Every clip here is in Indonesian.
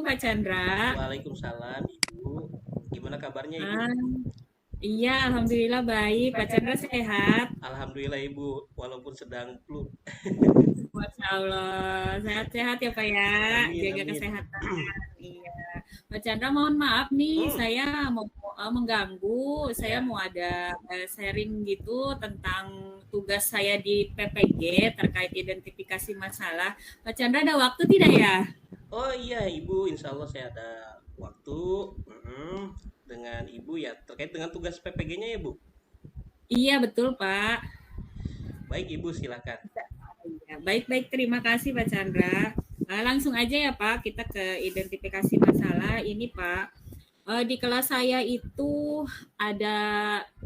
Pak Chandra. Waalaikumsalam Ibu. Gimana kabarnya Ibu? Ah, iya, Alhamdulillah baik. Pak Chandra sehat. Alhamdulillah Ibu, walaupun sedang flu. Masya Allah. Sehat-sehat ya Pak ya. Amin, Jaga amin. kesehatan. Iya. Pak Chandra mohon maaf nih, Hmm, saya mau mengganggu. Saya ya. mau ada sharing gitu tentang tugas saya di PPG terkait identifikasi masalah. Pak Chandra ada waktu tidak ya? Oh iya Ibu, insya Allah saya ada waktu dengan Ibu ya terkait dengan tugas PPG-nya ya Bu. Iya, betul Pak. Baik Ibu, silakan. Ya, baik-baik, terima kasih Pak Chandra. Langsung aja ya Pak, kita ke identifikasi masalah. Ini Pak, di kelas saya itu ada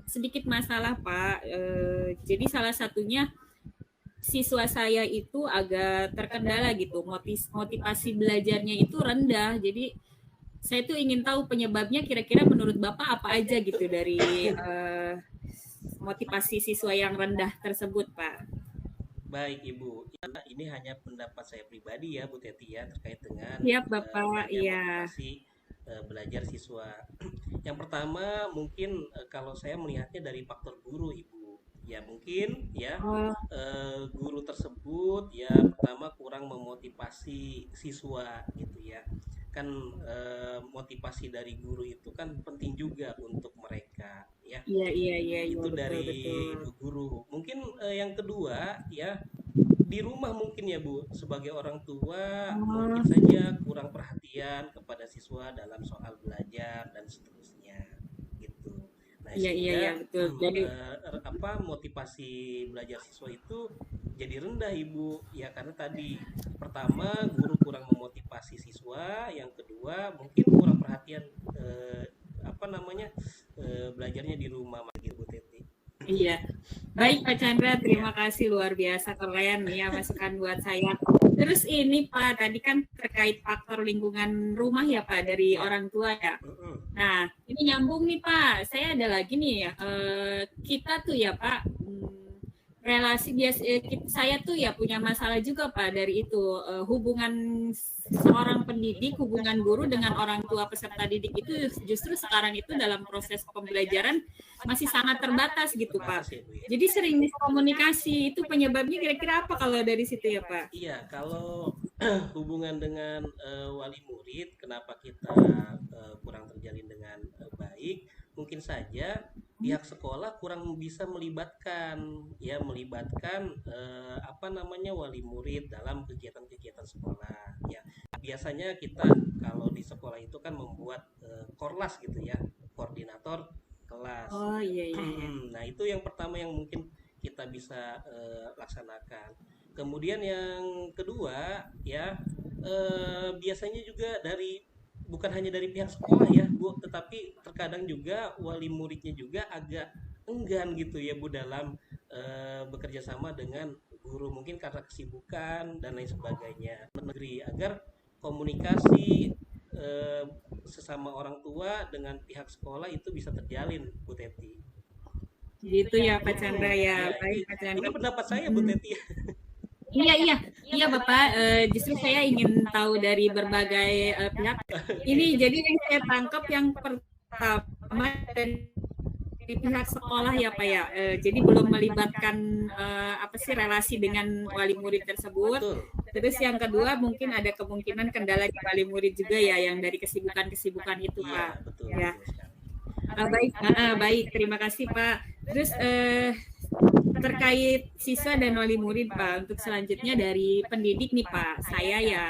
sedikit masalah Pak. Jadi salah satunya siswa saya itu agak terkendala gitu, motivasi belajarnya itu rendah. Jadi saya tuh ingin tahu penyebabnya kira-kira menurut Bapak apa aja gitu dari motivasi siswa yang rendah tersebut Pak. Baik Ibu, ya, ini hanya pendapat saya pribadi ya Bu Teti ya terkait dengan Siap Bapak, rendahnya iya. motivasi belajar siswa. Yang pertama mungkin kalau saya melihatnya dari faktor guru Ibu. Ya mungkin ya Oh, guru tersebut ya pertama kurang memotivasi siswa gitu ya. Kan motivasi dari guru itu kan penting juga untuk mereka ya. iya iya iya iya Itu betul dari betul. guru. Mungkin yang kedua ya di rumah mungkin ya Bu, sebagai orang tua Oh, mungkin saja kurang perhatian kepada siswa dalam soal belajar dan seterusnya gitu. Nah, iya iya iya sehingga betul. Jadi motivasi belajar siswa itu jadi rendah Ibu. Ya karena tadi pertama guru kurang memotivasi siswa, yang kedua mungkin kurang perhatian belajarnya di rumah gitu Bu Teti. iya. Baik Pak Chandra, Ya. terima kasih luar biasa keren ya masukan buat saya. Terus ini Pak, tadi kan terkait faktor lingkungan rumah ya Pak dari Ya. orang tua ya. Mm-mm. Nah, ini nyambung nih Pak. Saya ada lagi nih ya. Kita tuh ya Pak, relasi biasa saya tuh ya punya masalah juga Pak dari itu hubungan seorang pendidik, hubungan guru dengan orang tua peserta didik itu justru sekarang itu dalam proses pembelajaran masih sangat terbatas gitu Pak. Terbatas ya Bu ya. Jadi sering miskomunikasi itu penyebabnya kira-kira apa kalau dari situ ya Pak? Iya, kalau hubungan dengan wali murid, kenapa kita kurang terjalin dengan baik? Mungkin saja pihak sekolah kurang bisa melibatkan wali murid dalam kegiatan-kegiatan sekolah. Ya, biasanya kita kalau di sekolah itu kan membuat korlas gitu ya, koordinator kelas. Oh iya iya iya. Nah, itu yang pertama yang mungkin kita bisa laksanakan. Kemudian yang kedua ya biasanya juga bukan hanya dari pihak sekolah ya Bu, tetapi terkadang juga wali muridnya juga agak enggan gitu ya Bu dalam bekerja sama dengan guru mungkin karena kesibukan dan lain sebagainya. Negeri agar komunikasi eh, sesama orang tua dengan pihak sekolah itu bisa terjalin Bu Teti. Gitu ya Pak Chandra ya. Ya Baik Pak ini Chandra. pendapat saya Bu Hmm. Teti. Iya iya iya Bapak, justru saya ingin tahu dari berbagai pihak. Ini Oke. jadi yang saya tangkap yang pertama dari pihak sekolah ya Pak ya. Jadi belum melibatkan apa sih relasi dengan wali murid tersebut. Betul. Terus yang kedua mungkin ada kemungkinan kendala di wali murid juga ya yang dari kesibukan-kesibukan itu Iya, Pak. betul Ya, betul sekali. baik, baik. Terima kasih Pak. Terus terkait siswa dan wali murid Pak, untuk selanjutnya dari pendidik nih Pak, saya ya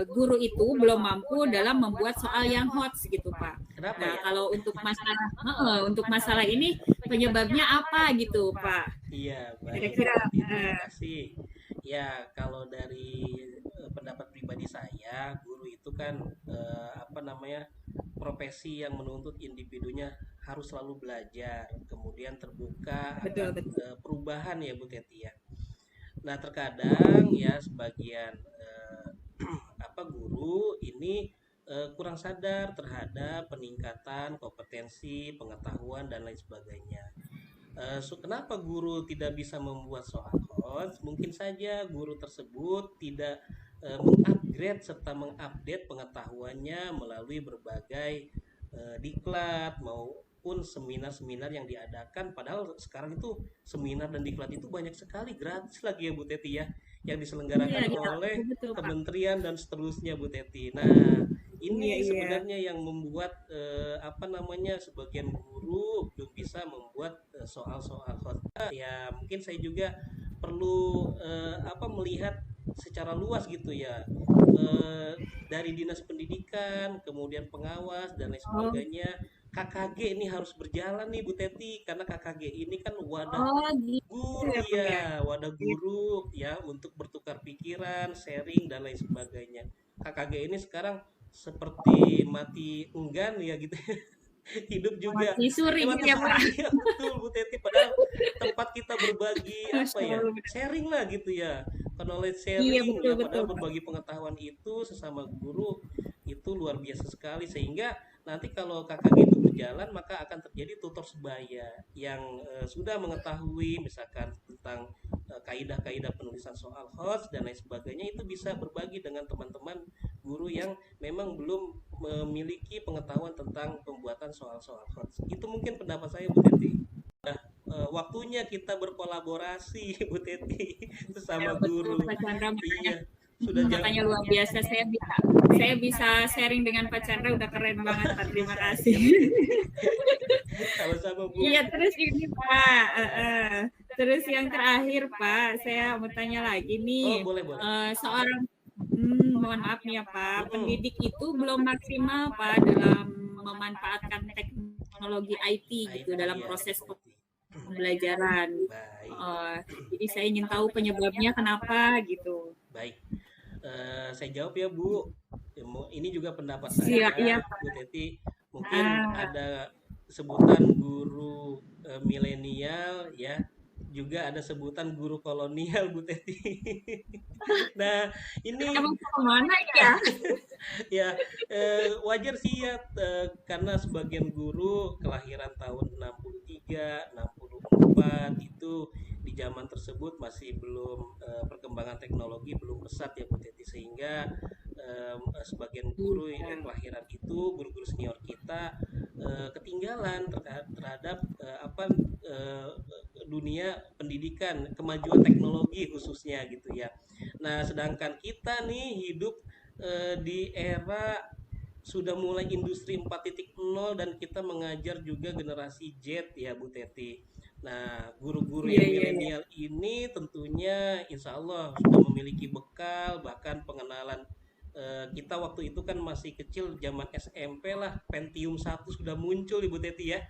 guru itu belum mampu dalam membuat soal yang hot gitu Pak. Kenapa Nah ya? kalau untuk masalah ini penyebabnya apa gitu Pak? Iya, baik Bu Kira-kira Teti, terima kasih. Ya, kalau dari pendapat pribadi saya, guru itu kan profesi yang menuntut individunya harus selalu belajar, kemudian terbuka akan betul betul. perubahan ya Bu Teti ya. Nah, terkadang ya sebagian guru ini kurang sadar terhadap peningkatan kompetensi, pengetahuan dan lain sebagainya. Kenapa guru tidak bisa membuat soal HOTS? Mungkin saja guru tersebut tidak mengupgrade serta mengupdate pengetahuannya melalui berbagai diklat maupun seminar-seminar yang diadakan. Padahal sekarang itu seminar dan diklat itu banyak sekali gratis lagi ya Bu Teti ya, yang Iya, diselenggarakan iya, oleh betul Pak. kementerian dan seterusnya Bu Teti. Nah, Iya, ini iya. sebenarnya yang membuat apa namanya sebagian guru belum bisa membuat soal-soal hot. Ya mungkin saya juga perlu apa melihat secara luas gitu ya, eh, dari dinas pendidikan kemudian pengawas dan lain Oh, sebagainya. KKG ini harus berjalan nih Bu Teti, karena KKG ini kan wadah oh gitu guru ya Pak ya. ya, wadah guru ya untuk bertukar pikiran, sharing dan lain sebagainya. KKG ini sekarang seperti mati enggan ya gitu. Hidup juga Mati suri mati ya suri Pak. ya betul Bu Teti, padahal tempat kita berbagi apa Masya ya, Allah. sharing lah gitu ya, knowledge Iya sharing betul ya, betul padahal Pak. berbagi pengetahuan itu sesama guru itu luar biasa sekali, sehingga nanti kalau KKG itu berjalan maka akan terjadi tutor sebaya yang sudah mengetahui misalkan tentang kaidah-kaidah penulisan soal host dan lain sebagainya, itu bisa berbagi dengan teman-teman guru yang memang belum memiliki pengetahuan tentang pembuatan soal-soal hots. Itu mungkin pendapat saya Bu Teti. Waktunya kita berkolaborasi Bu Teti Ya sesama betul guru. Pak Chandra, makanya Iya, sudah jam. makanya luar biasa saya bisa sharing dengan Pak Chandra, udah keren banget Pak. Terima Bisa kasih. aja Bu Teti. Sama-sama Bu. Iya, terus ini Pak, terus yang terakhir Pak, saya mau tanya lagi nih, Oh, boleh boleh. seorang, mohon maaf nih ya Pak, Mm-mm. pendidik itu belum maksimal Pak dalam memanfaatkan teknologi IT gitu IT dalam ya proses Bu Teti. pembelajaran. Baik, Eh, jadi saya ingin tahu penyebabnya kenapa gitu. baik. Saya jawab ya Bu. Ini juga pendapat Siap, iya saya Pak. Bu Teti. Mungkin Ah, ada sebutan guru milenial ya, juga ada sebutan guru kolonial Bu Teti. Nah, ini emang kemana ya? ya wajar sih ya, karena sebagian guru kelahiran tahun 63, 64 itu di zaman tersebut masih belum perkembangan teknologi belum pesat ya Bu Teti, sehingga sebagian guru yang Iya, kelahiran itu guru-guru senior kita ketinggalan terhadap apa dunia pendidikan, kemajuan teknologi khususnya gitu ya. Nah, sedangkan kita nih hidup di era sudah mulai industri 4.0 dan kita mengajar juga generasi Z ya Bu Teti. Nah, guru-guru iya, yang iya, iya. milenial ini tentunya insya Allah sudah memiliki bekal, bahkan pengenalan kita waktu itu kan masih kecil, zaman SMP lah, Pentium 1 sudah muncul Ibu Teti ya.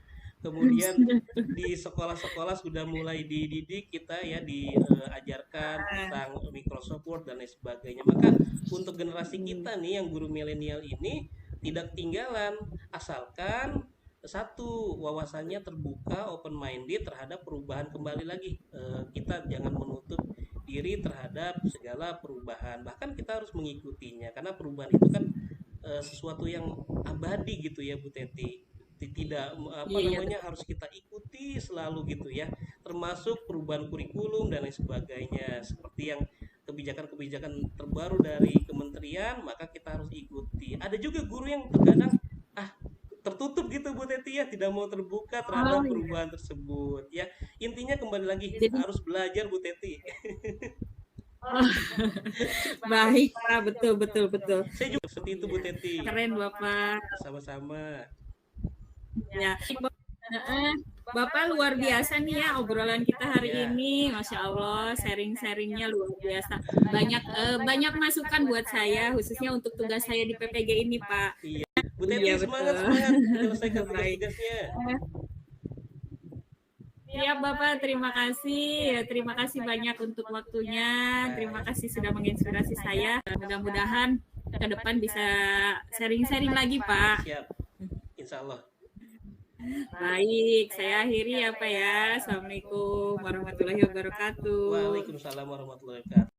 Kemudian di sekolah-sekolah sudah mulai dididik kita ya, diajarkan tentang Microsoft Word dan lain sebagainya. Maka untuk generasi kita nih yang guru milenial ini tidak ketinggalan, asalkan satu wawasannya terbuka, open minded terhadap perubahan. Kembali lagi, kita jangan menutup diri terhadap segala perubahan, bahkan kita harus mengikutinya karena perubahan itu kan sesuatu yang abadi gitu ya Bu Teti. Tidak apa Iya, iya, namanya, betul. harus kita ikuti selalu gitu ya, termasuk perubahan kurikulum dan lain sebagainya, seperti yang kebijakan-kebijakan terbaru dari kementerian, maka kita harus ikuti. Ada juga guru yang terkadang ah tertutup gitu Bu Teti ya, tidak mau terbuka Oh terhadap iya. perubahan tersebut ya. Intinya kembali lagi Jadi harus belajar Bu Teti. oh, baik Pak, betul betul betul. Saya juga seperti itu Bu Teti. Keren Bapak. Sama-sama. Ya. Heeh. Bapak luar biasa nih ya obrolan kita hari Ya, ini, Masya Allah, sharing-sharingnya luar biasa. Banyak masukan buat saya, khususnya untuk tugas saya di PPG ini, Pak. iya. Bu Iya Teti betul. semangat semangat menyelesaikan Baik. tugas-tugasnya. Siap Bapak, terima kasih. Terima kasih banyak untuk waktunya. Terima Baik, kasih sudah menginspirasi saya. Mudah-mudahan ke depan bisa sharing-sharing lagi, Pak. siap. Insya Allah. Baik, saya akhiri ya Pak ya. Assalamualaikum warahmatullahi wabarakatuh. Waalaikumsalam warahmatullahi wabarakatuh.